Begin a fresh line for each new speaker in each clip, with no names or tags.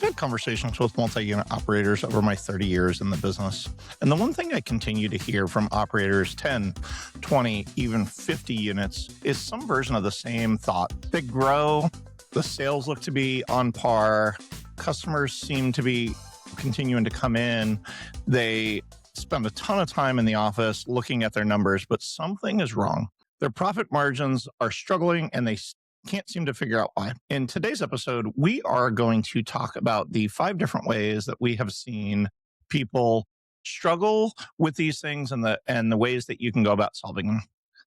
had conversations with multi-unit operators over my 30 years in the business. And the one thing I continue to hear from operators 10, 20, even 50 units is some version of the same thought. They grow, the sales look to be on par, customers seem to be continuing to come in, they spend a ton of time in the office looking at their numbers, but something is wrong. Their profit margins are struggling and they can't seem to figure out why. In today's episode, we are going to talk about the 5 different ways that we have seen people struggle with these things and the ways that you can go about solving them.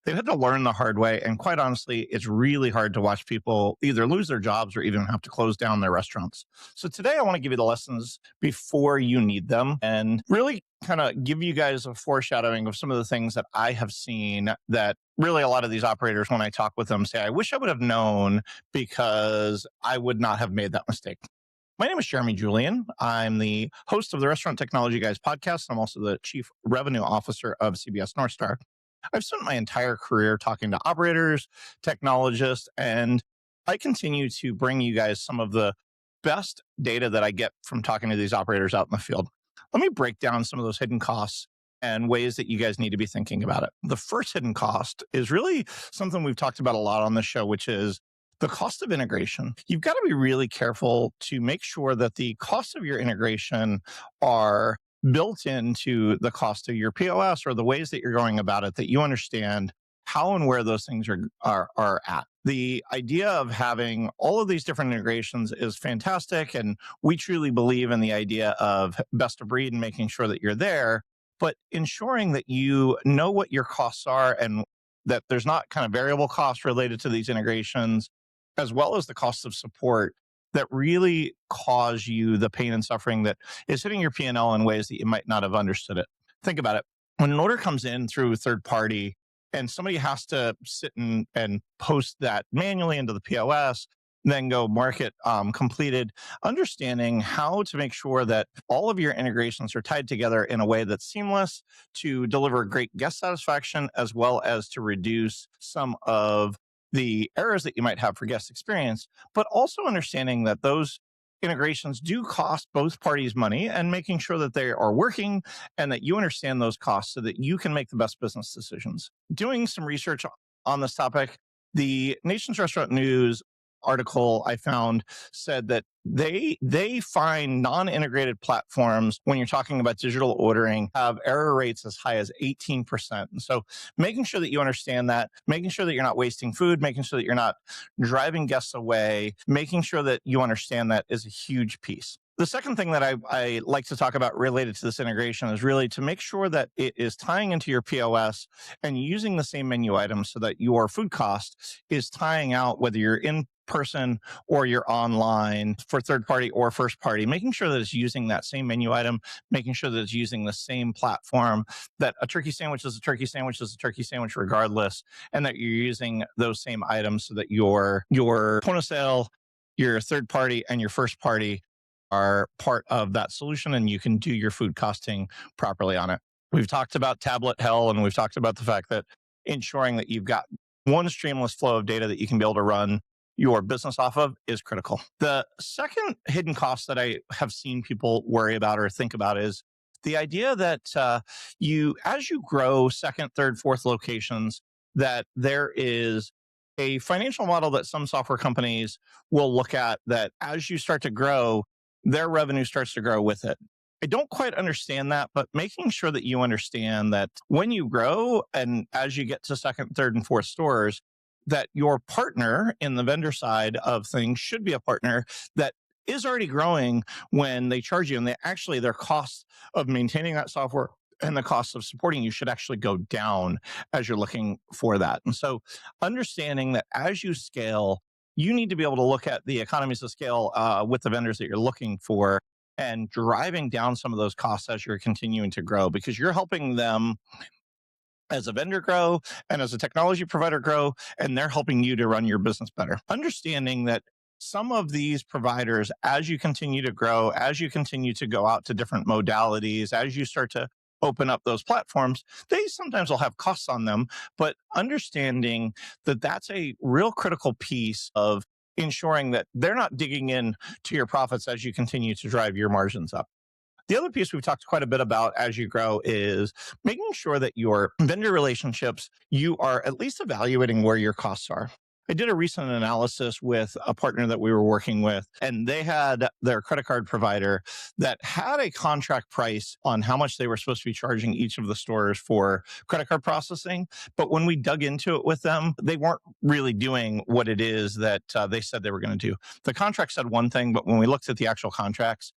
They've had to learn the hard way. And quite honestly, it's really hard to watch people either lose their jobs or even have to close down their restaurants. So today I want to give you the lessons before you need them and really kind of give you guys a foreshadowing of some of the things that I have seen that really a lot of these operators, when I talk with them, say, I wish I would have known because I would not have made that mistake. My name is Julian. I'm the host of the Restaurant Technology Guys podcast. I'm also the Chief Revenue Officer of CBS North Star. I've spent my entire career talking to operators, technologists, and I continue to bring you guys some of the best data that I get from talking to these operators out in the field. Let me break down some of those hidden costs and ways that you guys need to be thinking about it. The first hidden cost is really something we've talked about a lot on the show, which is the cost of integration. You've got to be really careful to make sure that the costs of your integration are built into the cost of your POS or the ways that you're going about it, that you understand how and where those things are at. The idea of having all of these different integrations is fantastic, and we truly believe in the idea of best of breed and making sure that you're there, but ensuring that you know what your costs are and that there's not kind of variable costs related to these integrations, as well as the cost of support that really cause you the pain and suffering that is hitting your P&L in ways that you might not have understood it. Think about it. When an order comes in through a third party and somebody has to sit and post that manually into the POS, then go mark it completed, understanding how to make sure that all of your integrations are tied together in a way that's seamless to deliver great guest satisfaction, as well as to reduce some of the errors that you might have for guest experience, but also understanding that those integrations do cost both parties money and making sure that they are working and that you understand those costs so that you can make the best business decisions. Doing some research on this topic, the Nation's Restaurant News article I found said that they find non-integrated platforms, when you're talking about digital ordering, have error rates as high as 18%. And so making sure that you understand that, making sure that you're not wasting food, making sure that you're not driving guests away, making sure that you understand that is a huge piece. The second thing that I like to talk about related to this integration is really to make sure that it is tying into your POS and using the same menu items so that your food cost is tying out whether you're in person or you're online for third party or first party, making sure that it's using that same menu item, making sure that it's using the same platform, that a turkey sandwich is a turkey sandwich is a turkey sandwich regardless, and that you're using those same items so that your point of sale, your third party, and your first party are part of that solution, and you can do your food costing properly on it. We've talked about tablet hell, and we've talked about the fact that ensuring that you've got one streamless flow of data that you can be able to run your business off of is critical. The second hidden cost that I have seen people worry about or think about is the idea that as you grow second, third, fourth locations, that there is a financial model that some software companies will look at that as you start to grow, their revenue starts to grow with it. I don't quite understand that, but making sure that you understand that when you grow and as you get to second, third, and fourth stores, that your partner in the vendor side of things should be a partner that is already growing when they charge you. And their costs of maintaining that software and the cost of supporting you should actually go down as you're looking for that. And so understanding that as you scale, you need to be able to look at the economies of scale with the vendors that you're looking for and driving down some of those costs as you're continuing to grow, because you're helping them as a vendor grow and as a technology provider grow, and they're helping you to run your business better. Understanding that some of these providers, as you continue to grow, as you continue to go out to different modalities, as you start to open up those platforms, they sometimes will have costs on them, but understanding that that's a real critical piece of ensuring that they're not digging in to your profits as you continue to drive your margins up. The other piece we've talked quite a bit about as you grow is making sure that your vendor relationships, you are at least evaluating where your costs are. I did a recent analysis with a partner that we were working with, and they had their credit card provider that had a contract price on how much they were supposed to be charging each of the stores for credit card processing. But when we dug into it with them, they weren't really doing what it is that they said they were going to do. The contract said one thing, but when we looked at the actual contracts,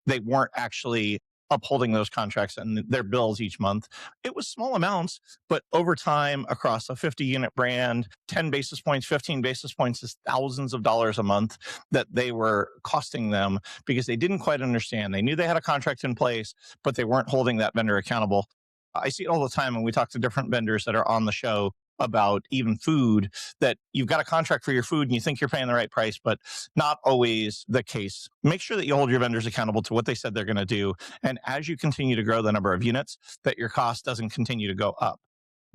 they weren't actually upholding those contracts and their bills each month. It was small amounts, but over time across a 50 unit brand, 10 basis points, 15 basis points is thousands of dollars a month that they were costing them because they didn't quite understand. They knew they had a contract in place, but they weren't holding that vendor accountable. I see it all the time when we talk to different vendors that are on the show about even food, that you've got a contract for your food and you think you're paying the right price, but not always the case. Make sure that you hold your vendors accountable to what they said they're going to do. And as you continue to grow the number of units, that your cost doesn't continue to go up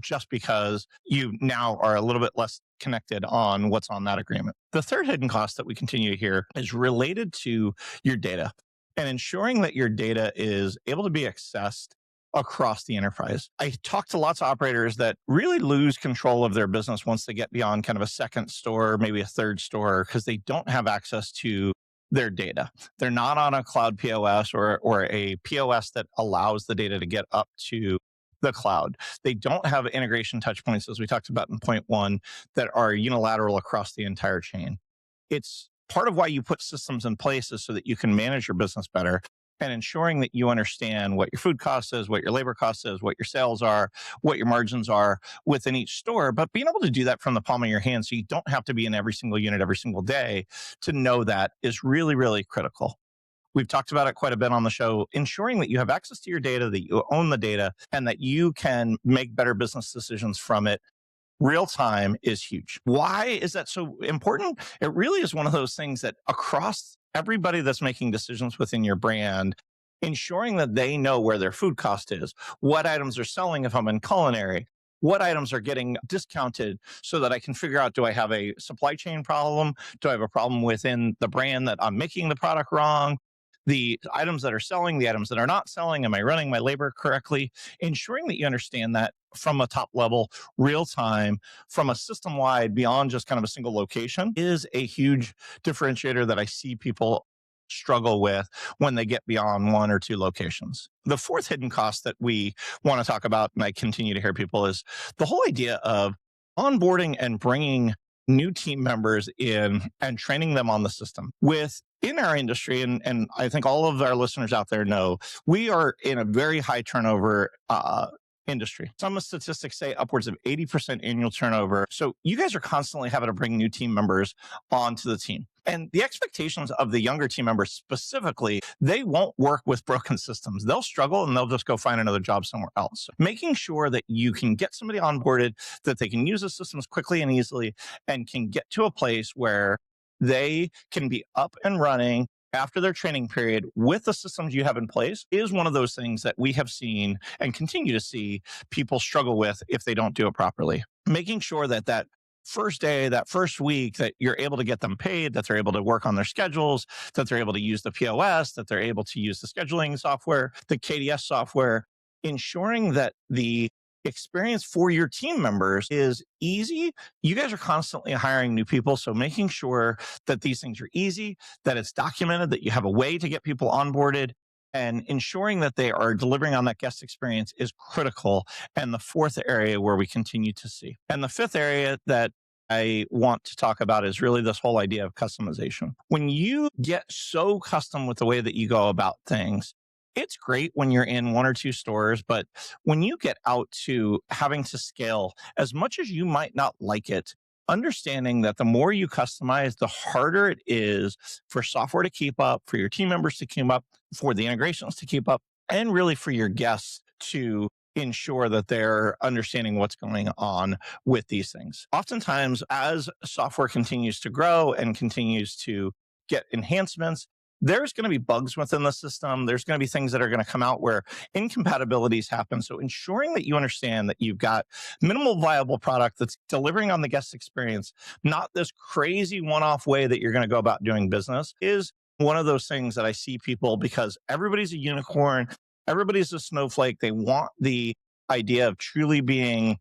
just because you now are a little bit less connected on what's on that agreement. The third hidden cost that we continue to hear is related to your data and ensuring that your data is able to be accessed across the enterprise. I talk to lots of operators that really lose control of their business once they get beyond kind of a second store, maybe a third store, because they don't have access to their data. They're not on a cloud POS or a POS that allows the data to get up to the cloud. They don't have integration touch points, as we talked about in point one, that are unilateral across the entire chain. It's part of why you put systems in place is so that you can manage your business better, and ensuring that you understand what your food cost is, what your labor cost is, what your sales are, what your margins are within each store, but being able to do that from the palm of your hand so you don't have to be in every single unit every single day to know that is really, really critical. We've talked about it quite a bit on the show, ensuring that you have access to your data, that you own the data, and that you can make better business decisions from it. Real time is huge. Why is that so important? It really is one of those things that across everybody that's making decisions within your brand, ensuring that they know where their food cost is, what items are selling if I'm in culinary, what items are getting discounted so that I can figure out, do I have a supply chain problem? Do I have a problem within the brand that I'm making the product wrong? The items that are selling, the items that are not selling, am I running my labor correctly? Ensuring that you understand that from a top level, real time, from a system wide, beyond just kind of a single location is a huge differentiator that I see people struggle with when they get beyond one or two locations. The fourth hidden cost that we want to talk about, and I continue to hear people, is the whole idea of onboarding and bringing new team members in and training them on the system. Within our industry, and I think all of our listeners out there know, we are in a very high turnover industry. Some statistics say upwards of 80% annual turnover. So you guys are constantly having to bring new team members onto the team. And the expectations of the younger team members specifically, they won't work with broken systems. They'll struggle and they'll just go find another job somewhere else. Making sure that you can get somebody onboarded, that they can use the systems quickly and easily, and can get to a place where they can be up and running after their training period with the systems you have in place is one of those things that we have seen and continue to see people struggle with if they don't do it properly. Making sure that that first day, that first week, that you're able to get them paid, that they're able to work on their schedules, that they're able to use the POS, that they're able to use the scheduling software, the KDS software, ensuring that the experience for your team members is easy. You guys are constantly hiring new people, so making sure that these things are easy, that it's documented, that you have a way to get people onboarded, and ensuring that they are delivering on that guest experience is critical. And the fourth area where we continue to see. And the fifth area that I want to talk about is really this whole idea of customization. When you get so custom with the way that you go about things, it's great when you're in one or two stores, but when you get out to having to scale, as much as you might not like it, understanding that the more you customize, the harder it is for software to keep up, for your team members to keep up, for the integrations to keep up, and really for your guests to ensure that they're understanding what's going on with these things. Oftentimes, as software continues to grow and continues to get enhancements, there's going to be bugs within the system. There's going to be things that are going to come out where incompatibilities happen. So ensuring that you understand that you've got minimal viable product that's delivering on the guest experience, not this crazy one-off way that you're going to go about doing business, is one of those things that I see people, because everybody's a unicorn, everybody's a snowflake. They want the idea of truly being,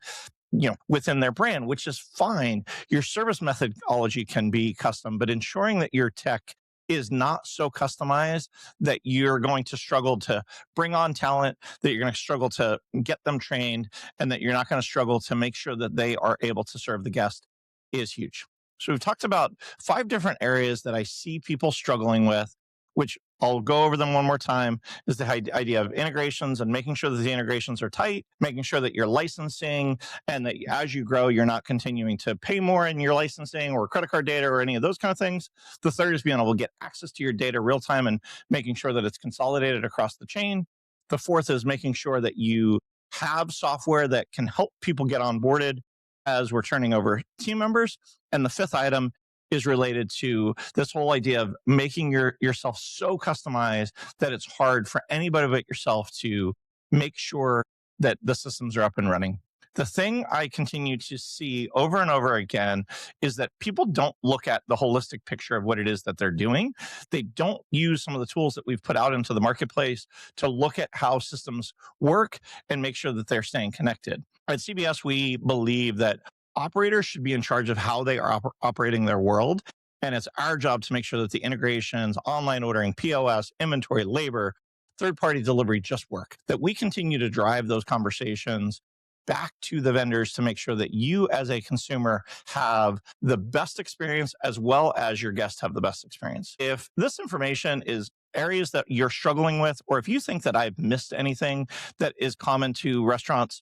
within their brand, which is fine. Your service methodology can be custom, but ensuring that your tech is not so customized that you're going to struggle to bring on talent, that you're going to struggle to get them trained, and that you're not going to struggle to make sure that they are able to serve the guest is huge. So we've talked about 5 different areas that I see people struggling with, which I'll go over them one more time, is the idea of integrations and making sure that the integrations are tight, making sure that you're licensing, and that as you grow, you're not continuing to pay more in your licensing or credit card data or any of those kind of things. The third is being able to get access to your data real time and making sure that it's consolidated across the chain. The fourth is making sure that you have software that can help people get onboarded as we're turning over team members. And the fifth item is related to this whole idea of making yourself so customized that it's hard for anybody but yourself to make sure that the systems are up and running. The thing I continue to see over and over again is that people don't look at the holistic picture of what it is that they're doing. They don't use some of the tools that we've put out into the marketplace to look at how systems work and make sure that they're staying connected. At CBS, we believe that operators should be in charge of how they are operating their world. And it's our job to make sure that the integrations, online ordering, POS, inventory, labor, third-party delivery just work, that we continue to drive those conversations back to the vendors to make sure that you as a consumer have the best experience as well as your guests have the best experience. If this information is areas that you're struggling with, or if you think that I've missed anything that is common to restaurants,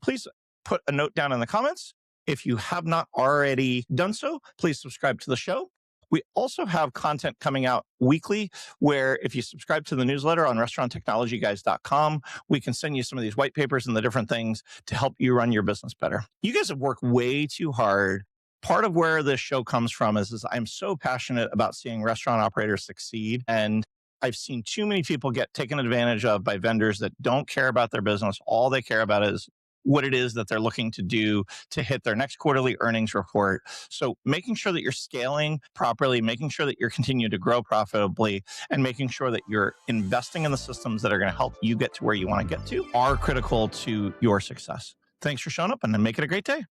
please put a note down in the comments. If you have not already done so, please subscribe to the show. We also have content coming out weekly where if you subscribe to the newsletter on restauranttechnologyguys.com, we can send you some of these white papers and the different things to help you run your business better. You guys have worked way too hard. Part of where this show comes from is I'm so passionate about seeing restaurant operators succeed. And I've seen too many people get taken advantage of by vendors that don't care about their business. All they care about is what it is that they're looking to do to hit their next quarterly earnings report. So making sure that you're scaling properly, making sure that you're continuing to grow profitably, and making sure that you're investing in the systems that are going to help you get to where you want to get to are critical to your success. Thanks for showing up, and make it a great day.